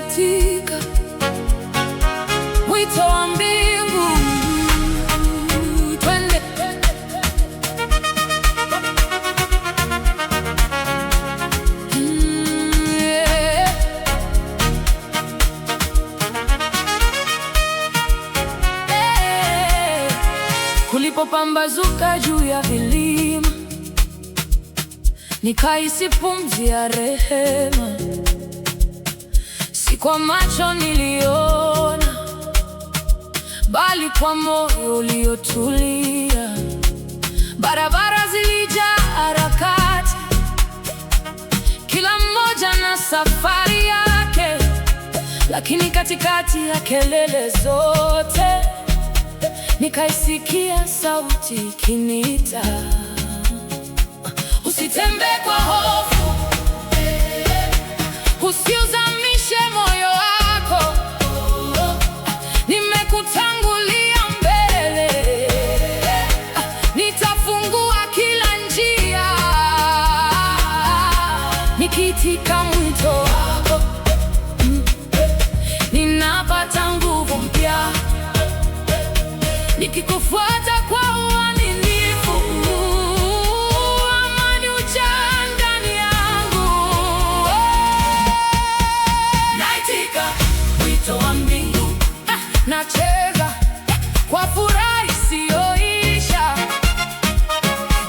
naitika wito wa mbingu, twende. Yeah. Kulipopambazuka juu ya vilima, nikahisi pumzi ya rehema. Si kwa macho niliona, bali kwa moyo uliotulia. Barabara zilijaa harakati, kila mmoja na safari yake, lakini katikati ya kelele zote nikaisikia sauti ikiniita, usitembee kwa hofu, usiuzamishe moyo wako, nimekutangulia mbele, nitafungua kila njia. Nikiitika mwito wako, ninapata nguvu mpya, nikikufuata kwa uaminifu, amani hujaa ndani yangu. Naitika wito wa mbingu, nacheza kwa furaha isiyoisha,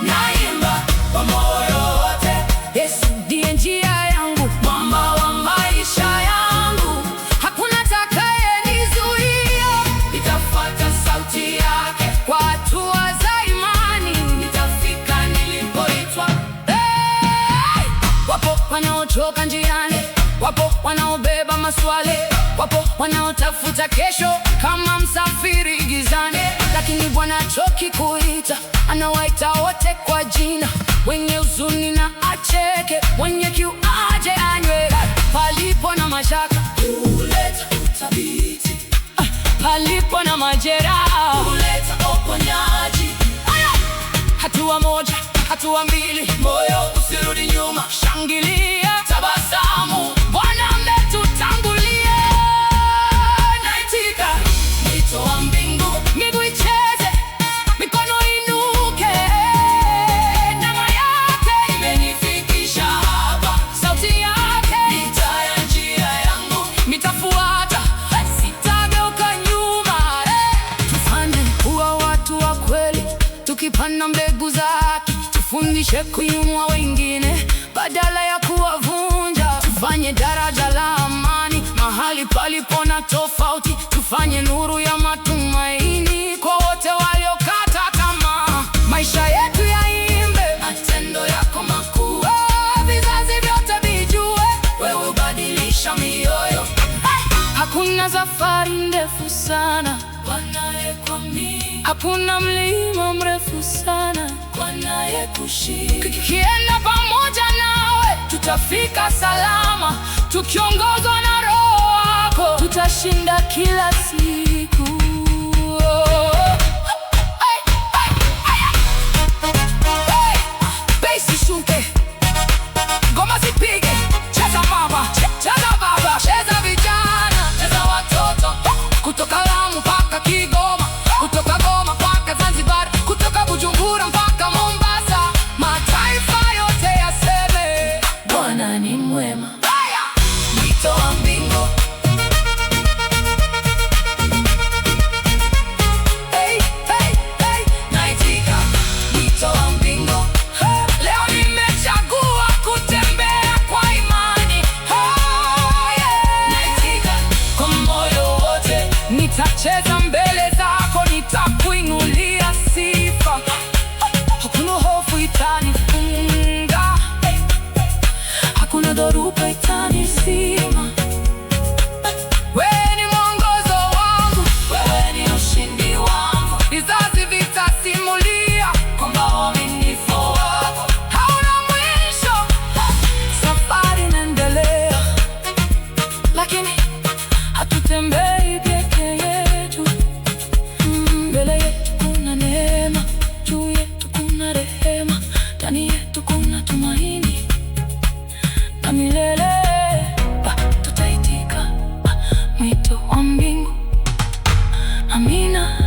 naimba kwa moyo wote, Yesu ndiye njia yangu, mwamba wa maisha yangu. Hakuna atakayenizuia, nitafuata sauti yake kwa hatua za imani, nitafika nilipoitwa. Hey! Wapo wanaochoka njiani, wapo wanaobeba maswali, wapo wanaotafuta kesho kama msafiri gizani, lakini Bwana hachoki kuita, anawaita wote kwa jina. Wenye huzuni na acheke, mwenye kiu aje anywe. Palipo na mashaka huleta uthabiti, palipo na majeraha huleta uponyaji. Hatua moja, hatua mbili, moyo usirudi nyuma, shangilia, tabasamu, Bwana ametutangulia. Naitika wito wa mbingu, miguu icheze, mikono inuke, neema yake imenifikisha hapa, sauti yake ni taa ya njia yangu, nitafuata, sitageuka nyuma. Tufanye kuwa watu wa kweli, tukipanda mbegu za haki, tufundishe kuinua wengine badala ya kuwavunja. Tufanye daraja la amani mahali palipo na tofauti, tufanye nuru ya matumaini kwa wote waliokata tamaa. Maisha yetu yaimbe matendo yako makuu, vizazi vyote vijue wewe hubadilisha mioyo. Hakuna safari ndefu sana wanayekuamini, hakuna mlima mrefu sana wanayekushika. Tukienda pamoja nawe tutafika salama, tukiongozwa na Roho wako tutashinda kila siku. Bass ishuke, ngoma zipige, cheza mama, cheza baba, cheza vijana, cheza watoto, kutoka Lamu mpaka Kigoma, kutoka Goma mpaka Zanzibar, kutoka Bujumbura mpaka Mombasa, mataifa yote yaseme Bwana ni mwema. Wito wa mbingu, hey, hey, hey. Naitika wito wa mbingu, leo nimechagua kutembea kwa imani. Yeah. Naitika kwa moyo wote, nitacheza mbele zako, nitakuinulia sifa. Hakuna hofu itanifunga, hakuna dhoruba itanizima. Wewe ni mwongozo wangu, wewe ni ushindi wangu, vizazi vitasimulia kwamba uaminifu wako hauna mwisho. Safari inaendelea, lakini hatutembei peke yetu. Mbele yetu kuna neema, juu yetu kuna rehema, ndani yetu kuna tumaini na milele tutaitika. Amina.